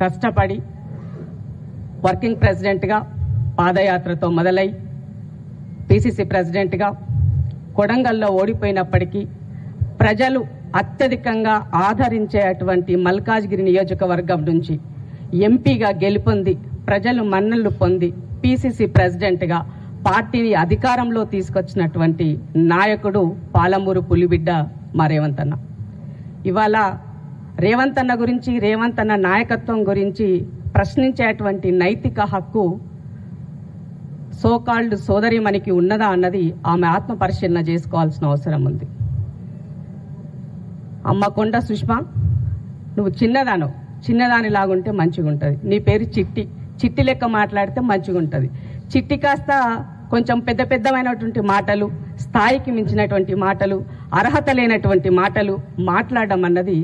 కష్టపడి వర్కింగ్ ప్రెసిడెంట్గా పాదయాత్రతో మొదలై పిసిసి ప్రెసిడెంట్గా కొడంగల్లో ఓడిపోయినప్పటికీ ప్రజలు అత్యధికంగా ఆదరించేటువంటి మల్కాజ్గిరి నియోజకవర్గం నుంచి ఎంపీగా గెలుపొంది ప్రజలు మన్ననలు పొంది పిసిసి ప్రెసిడెంట్గా పార్టీని అధికారంలో తీసుకొచ్చినటువంటి నాయకుడు పాలమూరు పులిబిడ్డ మా రేవంత్ అన్న. ఇవాళ రేవంత్ అన్న గురించి, రేవంత్ అన్న నాయకత్వం గురించి ప్రశ్నించేటువంటి నైతిక హక్కు సోకాల్డ్ సోదరిమణికి ఉన్నదా అన్నది ఆమె ఆత్మ పరిశీలన చేసుకోవాల్సిన అవసరం ఉంది. అమ్మ కొండ సుష్మా, నువ్వు చిన్నదానిలాగుంటే మంచిగా ఉంటుంది. నీ పేరు చిట్టి, చిట్టి లెక్క మాట్లాడితే మంచిగా ఉంటుంది. చిట్టి కాస్త కొంచెం పెద్దమైనటువంటి మాటలు, స్థాయికి మించినటువంటి మాటలు, అర్హత లేనటువంటి మాటలు మాట్లాడడం అన్నది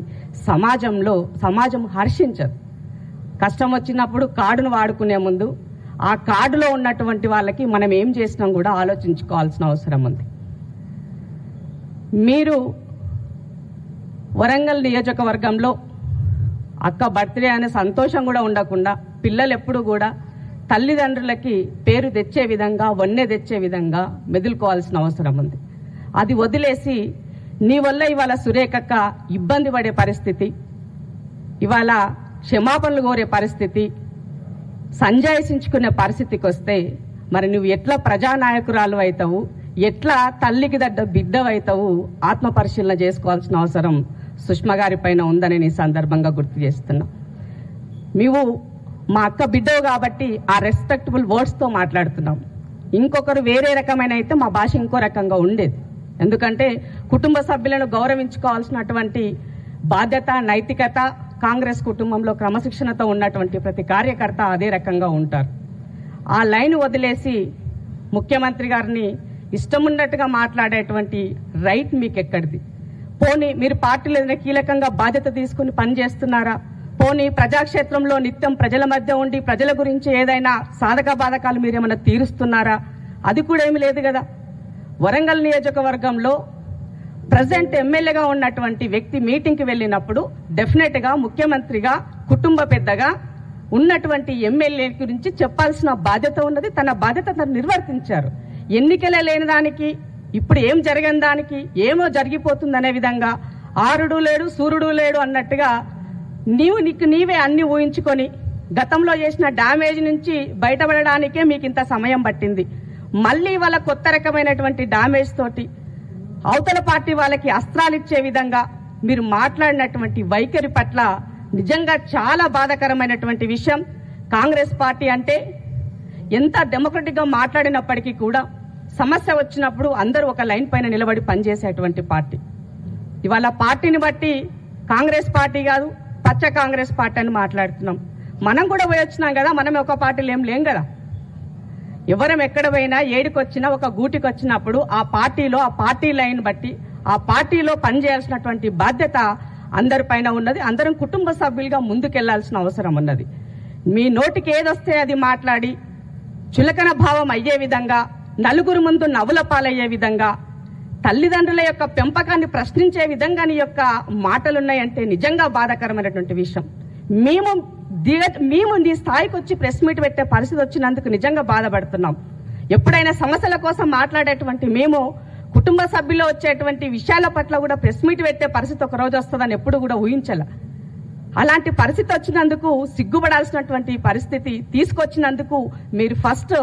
సమాజం హర్షించదు. కష్టం వచ్చినప్పుడు కార్డును వాడుకునే ముందు ఆ కార్డులో ఉన్నటువంటి వాళ్ళకి మనం ఏం చేసినాం కూడా ఆలోచించుకోవాల్సిన అవసరం ఉంది. మీరు వరంగల్ నియోజకవర్గంలో అక్క బర్త్డే అనే సంతోషం కూడా ఉండకుండా పిల్లలు ఎప్పుడు కూడా తల్లిదండ్రులకి పేరు తెచ్చే విధంగా, వన్నె తెచ్చే విధంగా మెదులుకోవాల్సిన అవసరం ఉంది. అది వదిలేసి నీ వల్ల ఇవాళ సురేఖక్క ఇబ్బంది పడే పరిస్థితి, ఇవాళ క్షమాపణలు కోరే పరిస్థితి, సంజాయిషించుకునే పరిస్థితికి వస్తే మరి నువ్వు ఎట్లా ప్రజానాయకురాలు అవుతావు, ఎట్లా తల్లికి దడ్డ బిడ్డవైతావు ఆత్మ పరిశీలన చేసుకోవాల్సిన అవసరం సుష్మా గారి పైన ఉందని ఈ సందర్భంగా గుర్తు చేస్తున్నా. మేము మా అక్క బిడ్డవు కాబట్టి ఆ రెస్పెక్టబుల్ వర్డ్స్తో మాట్లాడుతున్నాం. ఇంకొకరు వేరే రకమైన అయితే మా భాష ఇంకో రకంగా ఉండేది. ఎందుకంటే కుటుంబ సభ్యులను గౌరవించుకోవాల్సినటువంటి బాధ్యత, నైతికత కాంగ్రెస్ కుటుంబంలో క్రమశిక్షణతో ఉన్నటువంటి ప్రతి కార్యకర్త అదే రకంగా ఉంటారు. ఆ లైన్ వదిలేసి ముఖ్యమంత్రి గారిని ఇష్టమున్నట్టుగా మాట్లాడేటువంటి రైట్ మీకు ఎక్కడిది? పోనీ మీరు పార్టీలో ఏదైనా కీలకంగా బాధ్యత తీసుకుని పనిచేస్తున్నారా? పోనీ ప్రజాక్షేత్రంలో నిత్యం ప్రజల మధ్య ఉండి ప్రజల గురించి ఏదైనా సాధక బాధకాలు మీరేమైనా తీరుస్తున్నారా? అది కూడా ఏమీ లేదు కదా. వరంగల్ నియోజకవర్గంలో ప్రజెంట్ ఎమ్మెల్యేగా ఉన్నటువంటి వ్యక్తి మీటింగ్కి వెళ్ళినప్పుడు డెఫినెట్గా ముఖ్యమంత్రిగా, కుటుంబ పెద్దగా ఉన్నటువంటి ఎమ్మెల్యే గురించి చెప్పాల్సిన బాధ్యత ఉన్నది. తన బాధ్యత తను నిర్వర్తించారు. ఎన్నికలే లేని దానికి, ఇప్పుడు ఏం జరిగిన దానికి ఏమో జరిగిపోతుందనే విధంగా ఆరుడు లేడు సూర్యుడు లేడు అన్నట్టుగా నీవే అన్ని ఊహించుకొని గతంలో చేసిన డ్యామేజ్ నుంచి బయటపడడానికే మీకు ఇంత సమయం పట్టింది. మళ్ళీ వాళ్ళ కొత్త రకమైనటువంటి డ్యామేజ్ తోటి అవతల పార్టీ వాళ్ళకి అస్త్రాలు ఇచ్చే విధంగా మీరు మాట్లాడినటువంటి వైఖరి పట్ల నిజంగా చాలా బాధాకరమైనటువంటి విషయం. కాంగ్రెస్ పార్టీ అంటే ఎంత డెమోక్రటిక్గా మాట్లాడినప్పటికీ కూడా సమస్య వచ్చినప్పుడు అందరూ ఒక లైన్ పైన నిలబడి పనిచేసేటువంటి పార్టీ. ఇవాళ పార్టీని బట్టి కాంగ్రెస్ పార్టీ కాదు, పచ్చ కాంగ్రెస్ పార్టీ అని మాట్లాడుతున్నాం. మనం కూడా పోయి వచ్చినాం కదా, మనం ఒక పార్టీలో ఏం లేం కదా. ఎవరం ఎక్కడ పోయినా ఏడికొచ్చినా ఒక గూటికి వచ్చినప్పుడు ఆ పార్టీలో ఆ పార్టీ లైన్ బట్టి ఆ పార్టీలో పనిచేయాల్సినటువంటి బాధ్యత అందరిపైన ఉన్నది. అందరం కుటుంబ సభ్యులుగా ముందుకెళ్లాల్సిన అవసరం ఉన్నది. మీ నోటికి ఏదొస్తే అది మాట్లాడి చులకన భావం అయ్యే విధంగా, నలుగురు ముందు నవ్వుల పాలయ్యే విధంగా, తల్లిదండ్రుల యొక్క పెంపకాన్ని ప్రశ్నించే విధంగా నీ యొక్క మాటలున్నాయంటే నిజంగా బాధాకరమైనటువంటి విషయం. మేము నీ స్థాయికి వచ్చి ప్రెస్ మీట్ పెట్టే పరిస్థితి వచ్చినందుకు నిజంగా బాధపడుతున్నాం. ఎప్పుడైనా సమస్యల కోసం మాట్లాడేటువంటి మేము కుటుంబ సభ్యుల్లో వచ్చేటువంటి విషయాల పట్ల కూడా ప్రెస్ మీట్ పెట్టే పరిస్థితి ఒక రోజు వస్తుందని ఎప్పుడు కూడా ఊహించాల. అలాంటి పరిస్థితి వచ్చినందుకు సిగ్గుపడాల్సినటువంటి పరిస్థితి తీసుకొచ్చినందుకు మీరు ఫస్ట్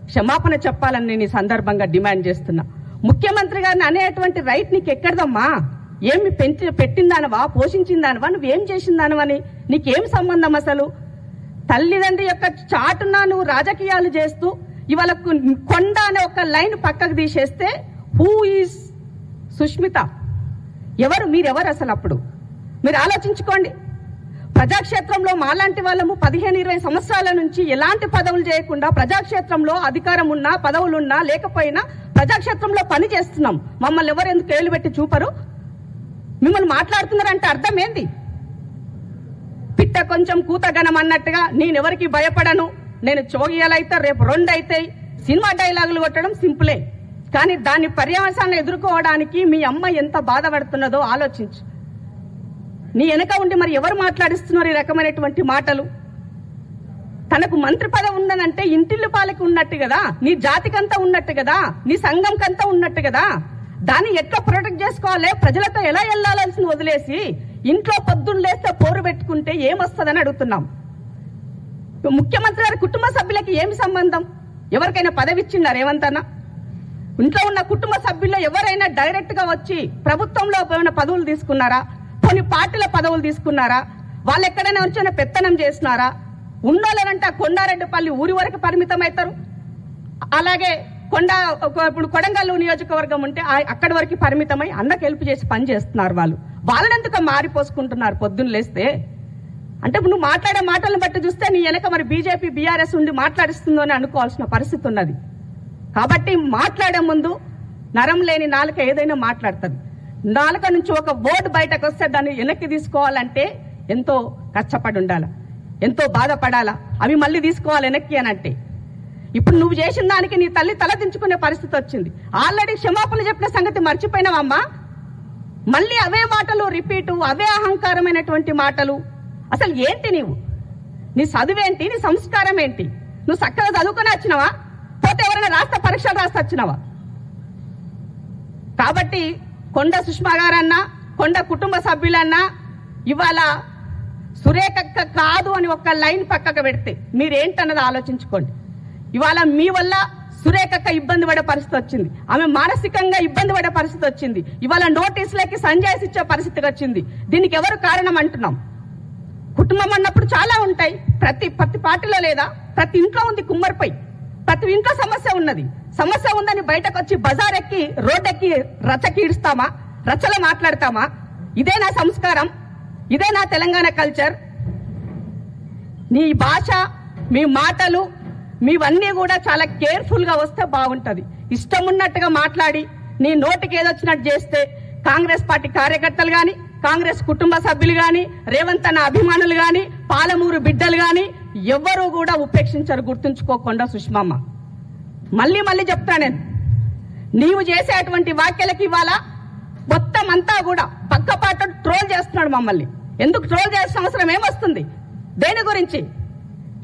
క్షమాపణ చెప్పాలని నేను ఈ సందర్భంగా డిమాండ్ చేస్తున్నా. ముఖ్యమంత్రి గారిని అనేటువంటి రైట్ నీకు ఎక్కడదమ్మా? ఏమి పెట్టిందానవా, పోషించిందానవా, నువ్వేం చేసిందానవని నీకేం సంబంధం అసలు? తల్లిదండ్రి యొక్క చాటున నువ్వు రాజకీయాలు చేస్తూ ఇవాళ కొండ అనే ఒక లైన్ పక్కకు తీసేస్తే హూ ఈజ్ సుష్మిత? మీరెవరు అసలు? అప్పుడు మీరు ఆలోచించుకోండి. ప్రజాక్షేత్రంలో మాలాంటి వాళ్ళము 15-20 సంవత్సరాల నుంచి ఎలాంటి పదవులు చేయకుండా ప్రజాక్షేత్రంలో అధికారం ఉన్నా, పదవులున్నా లేకపోయినా ప్రజాక్షేత్రంలో పని చేస్తున్నాం. మమ్మల్ని ఎవరు ఎందుకు కేళ్లు పెట్టి చూపరు? మిమ్మల్ని మాట్లాడుతున్నారంటే అర్థం ఏంది? పిట్ట కొంచెం కూతగనం అన్నట్టుగా నేనెవరికి భయపడను, నేను చోగియాలైతే రేపు 2 అవుతాయి, సినిమా డైలాగులు కొట్టడం సింపులే. కానీ దాని పర్యవసాన్ని ఎదుర్కోవడానికి మీ అమ్మ ఎంత బాధపడుతున్నదో ఆలోచించు. నీ వెనక ఉండి మరి ఎవరు మాట్లాడిస్తున్నారు ఈ రకమైనటువంటి మాటలు? తనకు మంత్రి పదవి ఉందనంటే ఇంటిల్లి పాలకి ఉన్నట్టు కదా, నీ జాతికంతా ఉన్నట్టు కదా, నీ సంఘంకంతా ఉన్నట్టు కదా. దాన్ని ఎట్లా ప్రొటెక్ట్ చేసుకోవాలి, ప్రజలతో ఎలా వెళ్లాల్సింది వదిలేసి ఇంట్లో పొద్దున్న లేస్తే పోరు పెట్టుకుంటే ఏమొస్తుందని అడుగుతున్నాం. ముఖ్యమంత్రి గారి కుటుంబ సభ్యులకి ఏమి సంబంధం? ఎవరికైనా పదవి ఇచ్చిందా రేవంత్ అన్న? ఇంట్లో ఉన్న కుటుంబ సభ్యుల్లో ఎవరైనా డైరెక్ట్ గా వచ్చి ప్రభుత్వంలో ఏమైనా పదవులు తీసుకున్నారా? కొన్ని పార్టీల పదవులు తీసుకున్నారా? వాళ్ళు ఎక్కడైనా వచ్చి పెత్తనం చేసినారా? ఉన్నోళ్ళనంట కొండారెడ్డిపల్లి ఊరి వరకు పరిమితం అవుతారు. అలాగే ఇప్పుడు కొడంగల్ నియోజకవర్గం ఉంటే అక్కడి వరకు పరిమితమై అన్నకు హెల్ప్ చేసి పని చేస్తున్నారు. వాళ్ళనెందుకు మారిపోసుకుంటున్నారు పొద్దున్న లేస్తే? అంటే నువ్వు మాట్లాడే మాటలను బట్టి చూస్తే నీ వెనక మరి బీజేపీ బీఆర్ఎస్ ఉండి మాట్లాడిస్తుందో అని అనుకోవాల్సిన పరిస్థితి ఉన్నది. కాబట్టి మాట్లాడే ముందు నరం లేని నాలుక ఏదైనా మాట్లాడుతుంది. నాలుక నుంచి ఒక వర్డ్ బయటకు వస్తే దాన్ని వెనక్కి తీసుకోవాలంటే ఎంతో కష్టపడి ఉండాలి, ఎంతో బాధపడాలా. అవి మళ్ళీ తీసుకోవాలి వెనక్కి అని అంటే ఇప్పుడు నువ్వు చేసిన దానికి నీ తల్లి తలదించుకునే పరిస్థితి వచ్చింది. ఆల్రెడీ క్షమాపణలు చెప్పిన సంగతి మర్చిపోయినావమ్మా. మళ్ళీ అవే మాటలు రిపీటు, అవే అహంకారమైనటువంటి మాటలు. అసలు ఏంటి నీ చదువేంటి, నీ సంస్కారం ఏంటి? నువ్వు చక్కగా చదువుకుని వచ్చినావా, పోతే ఎవరైనా రాష్ట్ర పరీక్షలు రాసి వచ్చినావా? కాబట్టి కొండ సుష్మా గారన్నా, కొండ కుటుంబ సభ్యులన్నా ఇవాళ సురేఖక్క కాదు అని ఒక లైన్ పక్కకు పెడితే మీరేంటన్నది ఆలోచించుకోండి. ఇవాళ మీ వల్ల సురేఖక్క ఇబ్బంది పడే పరిస్థితి వచ్చింది, ఆమె మానసికంగా ఇబ్బంది పడే పరిస్థితి వచ్చింది. ఇవాళ నోటీసులకి సంజాయిస్ ఇచ్చే పరిస్థితికి వచ్చింది. దీనికి ఎవరు కారణం అంటున్నాం? కుటుంబం అన్నప్పుడు చాలా ఉంటాయి. ప్రతి పార్టీలో లేదా, ప్రతి ఇంట్లో ఉంది కుమ్మరిపై, ప్రతి ఇంట్లో సమస్య ఉన్నది. సమస్య ఉందని బయటకు వచ్చి బజార్ ఎక్కి రోడ్డెక్కి రచ్చకి ఇడుస్తామా, రచ్చలో మాట్లాడతామా? ఇదే నా సంస్కారం, ఇదే నా తెలంగాణ కల్చర్. నీ భాష, మీ మాటలు, మీవన్నీ కూడా చాలా కేర్ఫుల్ గా వస్తే బాగుంటది. ఇష్టం ఉన్నట్టుగా మాట్లాడి నీ నోటికి ఏదొచ్చినట్టు చేస్తే కాంగ్రెస్ పార్టీ కార్యకర్తలు గాని, కాంగ్రెస్ కుటుంబ సభ్యులు గాని, రేవంత్ అన్న అభిమానులు గాని, పాలమూరు బిడ్డలు గాని ఎవ్వరూ కూడా ఉపేక్షించరు. గుర్తుంచుకోకుండా సుష్మమ్మ, మళ్ళీ చెప్తా నేను, నీవు చేసేటువంటి వ్యాఖ్యలకి ఇవాళ మొత్తం అంతా కూడా పక్కపాటు ట్రోల్ చేస్తున్నాడు మమ్మల్ని. ఎందుకు ట్రోల్ చేసిన అవసరం ఏమొస్తుంది? దేని గురించి?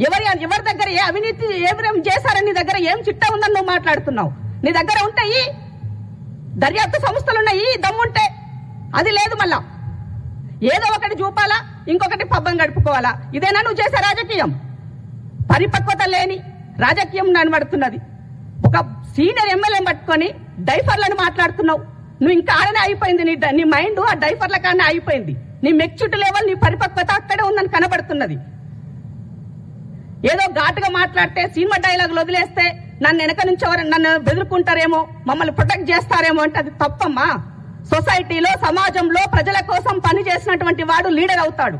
ఎవరి దగ్గర ఏ అవినీతి ఏం చేశారని, నీ దగ్గర ఏం చిట్టా ఉందని నువ్వు మాట్లాడుతున్నావు? నీ దగ్గర ఉంటాయి, దర్యాప్తు సంస్థలు ఉన్నాయి, దమ్ముంటే. అది లేదు. మళ్ళా ఏదో ఒకటి చూపాలా, ఇంకొకటి పబ్బం గడుపుకోవాలా? ఇదేనా నువ్వు చేసే రాజకీయం? పరిపక్వత లేని రాజకీయం నడబడుతున్నది. ఒక సీనియర్ ఎమ్మెల్యే పట్టుకొని డైఫర్లను మాట్లాడుతున్నావు. నువ్వు ఇంకా ఆడనే అయిపోయింది, నీ మైండ్ ఆ డైఫర్ల కాడనే అయిపోయింది. నీ మెచ్యూరిటీ లెవెల్, నీ పరిపక్వత అక్కడే ఉందని కనబడుతున్నది. ఏదో ఘాటుగా మాట్లాడితే, సినిమా డైలాగులు వదిలేస్తే నన్ను వెనక నుంచి ఎవరు నన్ను బెదురుకుంటారేమో, మమ్మల్ని ప్రొటెక్ట్ చేస్తారేమో అంటే అది తప్పమ్మా. సొసైటీలో, సమాజంలో ప్రజల కోసం పని చేసినటువంటి వాడు లీడర్ అవుతాడు.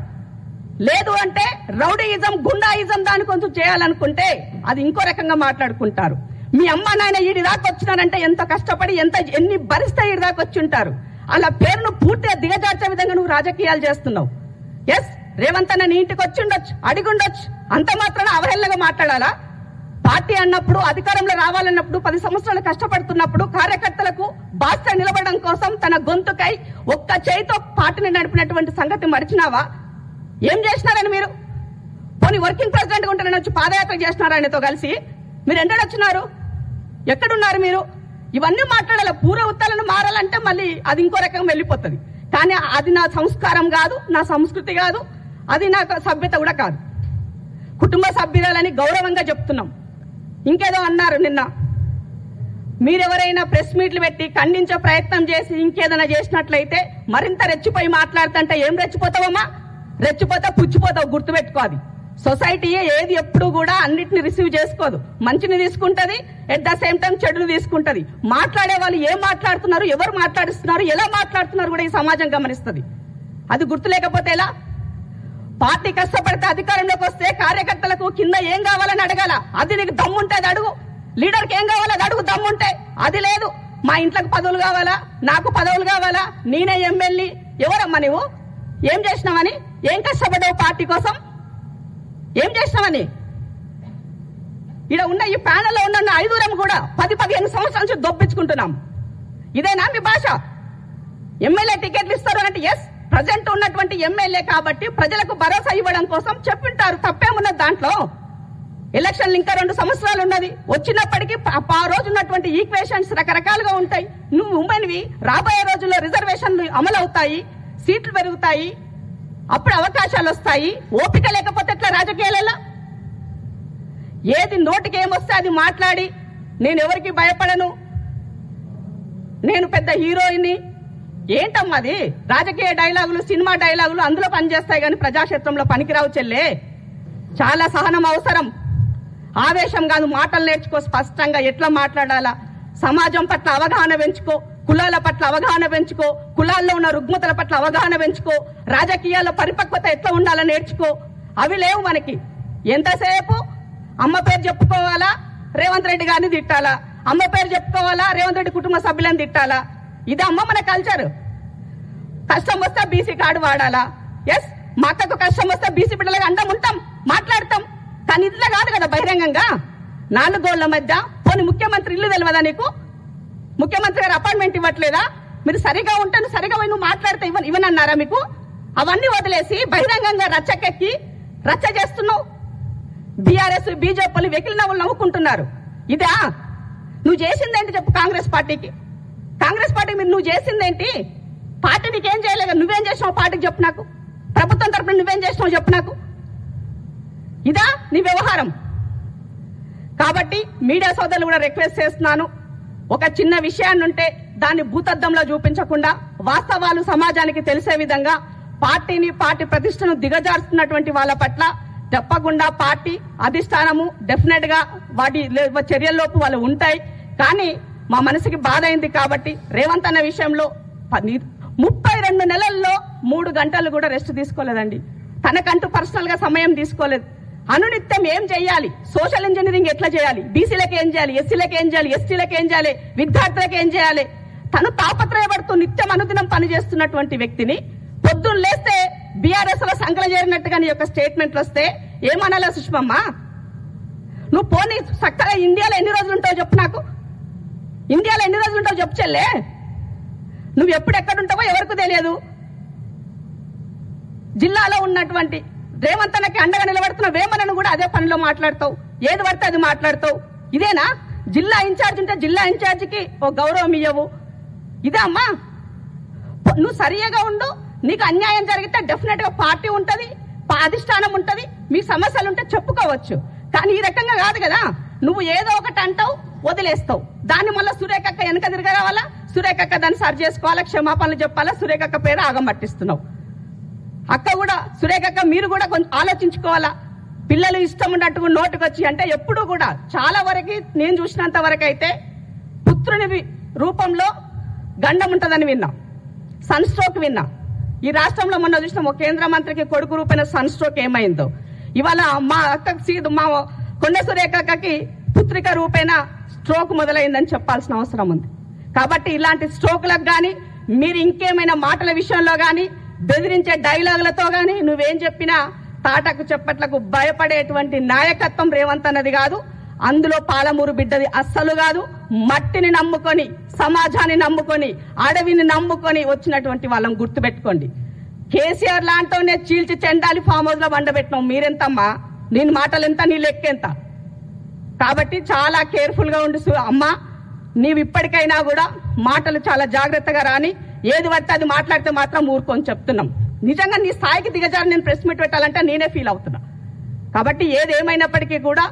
లేదు అంటే రౌడీయిజం, గుండాయిజం దాని కొంచెం చేయాలనుకుంటే అది ఇంకో రకంగా మాట్లాడుకుంటారు. మీ అమ్మ నాయన ఈడి దాకా వచ్చినారంటే ఎంత కష్టపడి ఎన్ని భరిస్తే ఈడి దాకా వచ్చి ఉంటారు. అలా పేరును పూర్తిగా దిగజార్చే విధంగా నువ్వు రాజకీయాలు చేస్తున్నావు. ఎస్, రేవంత్ అన్న నీ ఇంటికి వచ్చి ఉండొచ్చు, అడిగుండొచ్చు, అంత మాత్రాన అవహేళనగా మాట్లాడాలా? పార్టీ అన్నప్పుడు, అధికారంలో రావాలన్నప్పుడు, 10 సంవత్సరాలు కష్టపడుతున్నప్పుడు కార్యకర్తలకు బాధ్యత నిలబడడం కోసం తన గొంతుకై ఒక్క చేయితో పార్టీని నడిపినటువంటి సంగతి మరిచినావా? ఏం చేసినారని మీరు? పోనీ వర్కింగ్ ప్రెసిడెంట్ గా ఉంటారని వచ్చి పాదయాత్ర చేసినారా ఆయనతో కలిసి? మీరు ఎండొచ్చినారు? ఎక్కడున్నారు మీరు? ఇవన్నీ మాట్లాడాలి. పూర్వ ఉత్తాలను మారాలంటే మళ్ళీ అది ఇంకో రకంగా వెళ్ళిపోతుంది. కానీ అది నా సంస్కారం కాదు, నా సంస్కృతి కాదు, అది నా సభ్యత కూడా కాదు. కుటుంబ సభ్యులని గౌరవంగా చెప్తున్నాం. ఇంకేదో అన్నారు నిన్న, మీరెవరైనా ప్రెస్ మీట్లు పెట్టి ఖండించే ప్రయత్నం చేసి ఇంకేదైనా చేసినట్లయితే మరింత రెచ్చిపోయి మాట్లాడుతుంటే ఏం రెచ్చిపోతావమ్మా? రెచ్చిపోతావు, పుచ్చిపోతావు. గుర్తుపెట్టుకో, అది సొసైటీ ఏది ఎప్పుడు కూడా అన్నిటిని రిసీవ్ చేసుకోదు. మంచిని తీసుకుంటది, ఎట్ ద సేమ్ టైం చెడుని తీసుకుంటది. మాట్లాడే వాళ్ళు ఏం మాట్లాడుతున్నారు, ఎవరు మాట్లాడిస్తున్నారు, ఎలా మాట్లాడుతున్నారు కూడా ఈ సమాజం గమనిస్తుంది. అది గుర్తు లేకపోతే ఎలా? పార్టీ కష్టపడితే అధికారంలోకి వస్తే కార్యకర్తలకు కింద ఏం కావాలని అడగాల. అది నీకు దమ్ముంటే అది అడుగు. లీడర్కి ఏం కావాలో అది అడుగు, దమ్ముంటే. అది లేదు. మా ఇంట్లోకి పదవులు కావాలా, నాకు పదవులు కావాలా, నేనే ఎమ్మెల్యే. ఎవరమ్మా నువ్వు? ఏం చేసినావని? ఏం కష్టపడ్డావు పార్టీ కోసం? ఏం చేసినావని? ఇక్కడ ఉన్న ఈ ప్యానెల్లో ఉన్న 5 కూడా 10-15 సంవత్సరాల నుంచి దొబ్బించుకుంటున్నాం. ఇదేనా మీ భాష? ఎమ్మెల్యే టికెట్లు ఇస్తారు అంటే ఎస్, ప్రజెంట్ ఉన్నటువంటి ఎమ్మెల్యే కాబట్టి ప్రజలకు భరోసా ఇవ్వడం కోసం చెప్పింటారు. తప్పేమున్నది దాంట్లో? ఎలక్షన్లు ఇంకా 2 సంవత్సరాలు ఉన్నది. వచ్చినప్పటికీ ఆ రోజు ఉన్నటువంటి ఈక్వేషన్స్ రకరకాలుగా ఉంటాయి. నువ్వు ఉమెన్వి, రాబోయే రోజుల్లో రిజర్వేషన్లు అమలు అవుతాయి, సీట్లు పెరుగుతాయి, అప్పుడు అవకాశాలు వస్తాయి. ఓపిక లేకపోతే ఎట్లా రాజకీయాలలో? ఏది నోటికి ఏమొస్తే అది మాట్లాడి నేను ఎవరికి భయపడను, నేను పెద్ద హీరోయిన్ని, ఏంటమ్మా అది? రాజకీయ డైలాగులు, సినిమా డైలాగులు అందులో పనిచేస్తాయి కానీ ప్రజాక్షేత్రంలో పనికిరావు చెల్లే. చాలా సహనం అవసరం. ఆవేశం కాదు, మాటలు నేర్చుకో. స్పష్టంగా ఎట్లా మాట్లాడాలా, సమాజం పట్ల అవగాహన పెంచుకో, కులాల పట్ల అవగాహన పెంచుకో, కులాల్లో ఉన్న రుగ్మతల పట్ల అవగాహన పెంచుకో, రాజకీయాల్లో పరిపక్వత ఎట్లా ఉండాలని నేర్చుకో. అవి లేవు మనకి. ఎంతసేపు అమ్మ పేరు చెప్పుకోవాలా, రేవంత్ రెడ్డి గారిని తిట్టాలా, అమ్మ పేరు చెప్పుకోవాలా, రేవంత్ రెడ్డి కుటుంబ సభ్యులను తిట్టాలా. ఇది అమ్మ మన కల్చర్. కష్టం వస్తే బీసీ కార్డు వాడాలా. ఎస్, మా అక్కకు కష్టం వస్తే బీసీ బిడ్డలుగా అండం ఉంటాం, మాట్లాడతాం. కానీ ఇట్లా కాదు కదా బహిరంగంగా 4 గోళ్ల మధ్య. పోనీ ముఖ్యమంత్రి ఇల్లు తెలియదా నీకు? ముఖ్యమంత్రి గారు అపాయింట్మెంట్ ఇవ్వట్లేదా? మీరు సరిగా ఉంటే నువ్వు సరిగా నువ్వు మాట్లాడితే ఇవ్వనన్నారా మీకు? అవన్నీ వదిలేసి బహిరంగంగా రచ్చకెక్కి రచ్చ చేస్తున్నావు. బీఆర్ఎస్ బీజేపీలు వెకిలి నవ్వులు నవ్వుకుంటున్నారు. ఇదా నువ్వు చేసిందేంటి చెప్పు? కాంగ్రెస్ పార్టీకి మీరు నువ్వు చేసిందేంటి? పార్టీ నీకేం చేయలేదు. నువ్వేం చేసినావు పార్టీకి చెప్పు నాకు. ప్రభుత్వం తరపున నువ్వేం చేసినావు చెప్పు నాకు. ఇదా నీ వ్యవహారం? కాబట్టి మీడియా సోదరులు కూడా రిక్వెస్ట్ చేస్తున్నాను, ఒక చిన్న విషయాన్ని ఉంటే దాన్ని భూతద్దంలో చూపించకుండా వాస్తవాలు సమాజానికి తెలిసే విధంగా పార్టీని, పార్టీ ప్రతిష్టను దిగజారుస్తున్నటువంటి వాళ్ళ పట్ల తప్పకుండా పార్టీ అధిష్టానము డెఫినెట్ గా వాటి చర్యల్లోపు వాళ్ళు ఉంటాయి. కానీ మా మనసుకి బాధ అయింది కాబట్టి రేవంత్ అన్న విషయంలో 32 నెలల్లో 3 గంటలు కూడా రెస్ట్ తీసుకోలేదండి. తనకంటూ పర్సనల్ గా సమయం తీసుకోలేదు. అనునిత్యం ఏం చేయాలి, సోషల్ ఇంజనీరింగ్ ఎట్లా చేయాలి, బీసీలకు ఏం చేయాలి, ఎస్సీలకు ఏం చేయాలి, ఎస్టీలకు ఏం చేయాలి, విద్యార్థులకు ఏం చేయాలి, తను తాపత్రయపడుతూ నిత్యం అనుదినం పనిచేస్తున్నటువంటి వ్యక్తిని పొద్దున్న లేస్తే బీఆర్ఎస్ లో సంకల చేరినట్టుగా నీ యొక్క స్టేట్మెంట్లు వస్తే ఏమనాలా సుష్మమ్మ? నువ్వు పోనీ చక్కగా ఇండియాలో ఎన్ని రోజులు ఉంటావు చెప్పు నాకు. ఇండియాలో ఎన్ని రోజులు ఉంటావు చెప్పు చెల్లే. నువ్వు ఎప్పుడు ఎక్కడుంటావో ఎవరికి తెలియదు. జిల్లాలో ఉన్నటువంటి రేవంత్ అన్నకి అండగా నిలబడుతున్న వేమనను కూడా అదే పనిలో మాట్లాడతావు, ఏది పడితే అది మాట్లాడతావు. ఇదేనా? జిల్లా ఇన్ఛార్జ్ ఉంటే జిల్లా ఇన్ఛార్జికి ఓ గౌరవం ఇయ్యవు. ఇదే అమ్మా? నువ్వు సరిగా ఉండు. నీకు అన్యాయం జరిగితే డెఫినెట్ గా పార్టీ ఉంటది, అధిష్టానం ఉంటది, మీ సమస్యలు ఉంటే చెప్పుకోవచ్చు. కానీ ఈ రకంగా కాదు కదా. నువ్వు ఏదో ఒకటి అంటావు, వదిలేస్తావు. దాన్ని మళ్ళీ సురేఖక్క వెనక తిరిగి రావాలా, సురేఖక్క దాన్ని సరి చేసుకోవాలా, క్షమాపణలు చెప్పాలా, సురేఖక్క పేరు ఆగం పట్టిస్తున్నావు. అక్క కూడా, సురేఖక్క మీరు కూడా కొంచెం ఆలోచించుకోవాలా. పిల్లలు ఇష్టం ఉన్నట్టుగా నోటుకొచ్చి అంటే ఎప్పుడు కూడా చాలా వరకు నేను చూసినంత వరకు అయితే పుత్రుని రూపంలో గండం ఉంటుందని విన్నా, సన్ స్ట్రోక్ విన్నా. ఈ రాష్ట్రంలో మొన్న చూసిన ఒక కేంద్ర మంత్రికి కొడుకు రూపైన సన్ స్ట్రోక్ ఏమైందో. ఇవాళ మా అక్కకి, మా కొండ సురేఖకి పుత్రిక రూపైన స్ట్రోక్ మొదలైందని చెప్పాల్సిన అవసరం ఉంది. కాబట్టి ఇలాంటి స్ట్రోక్లకు కానీ, మీరు ఇంకేమైనా మాటల విషయంలో కానీ, బెదిరించే డైలాగులతో కానీ నువ్వేం చెప్పినా తాటకు చెప్పట్లకు భయపడేటువంటి నాయకత్వం రేవంత్ అన్నది కాదు. అందులో పాలమూరు బిడ్డది అస్సలు కాదు. మట్టిని నమ్ముకొని, సమాజాన్ని నమ్ముకొని, అడవిని నమ్ముకొని వచ్చినటువంటి వాళ్ళని గుర్తుపెట్టుకోండి. కేసీఆర్ లాంటినే చీల్చి చెండాలి ఫామ్ హౌస్ లో వండబెట్టినావు. మీరెంతమ్మా? నేను మాటలు ఎంత, నీ లెక్కెంత? కాబట్టి చాలా కేర్ఫుల్ గా ఉండు అమ్మా. నీవు ఇప్పటికైనా కూడా మాటలు చాలా జాగ్రత్తగా రాని. ఏది పడితే అది మాట్లాడితే మాత్రం ఊరుకొని చెప్తున్నాం. నిజంగా నీ స్థాయికి దిగజారి నేను ప్రెస్ మీట్ పెట్టాలంటే నేనే ఫీల్ అవుతున్నా. కాబట్టి ఏదేమైనప్పటికీ కూడా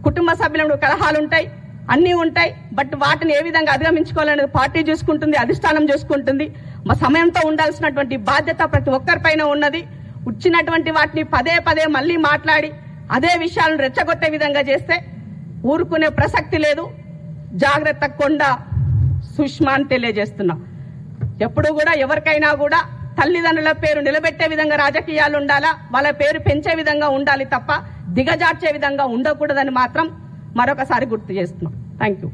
కుటుంబ సభ్యులను కలహాలు ఉంటాయి, అన్నీ ఉంటాయి. బట్ వాటిని ఏ విధంగా అధిగమించుకోవాలనేది పార్టీ చూసుకుంటుంది, అధిష్టానం చూసుకుంటుంది. మా సమయంతో ఉండాల్సినటువంటి బాధ్యత ప్రతి ఒక్కరిపైన ఉన్నది. వచ్చినటువంటి వాటిని పదే పదే మళ్ళీ మాట్లాడి అదే విషయాలను రెచ్చగొట్టే విధంగా చేస్తే ఊరుకునే ప్రసక్తి లేదు. జాగ్రత్త కొండ సుష్మా అని తెలియజేస్తున్నా. ఎప్పుడు కూడా ఎవరికైనా కూడా తల్లిదండ్రుల పేరు నిలబెట్టే విధంగా రాజకీయాలు ఉండాలా, వాళ్ళ పేరు పెంచే విధంగా ఉండాలి తప్ప దిగజార్చే విధంగా ఉండకూడదని మాత్రం మరొకసారి గుర్తు చేస్తున్నాం. Thank you.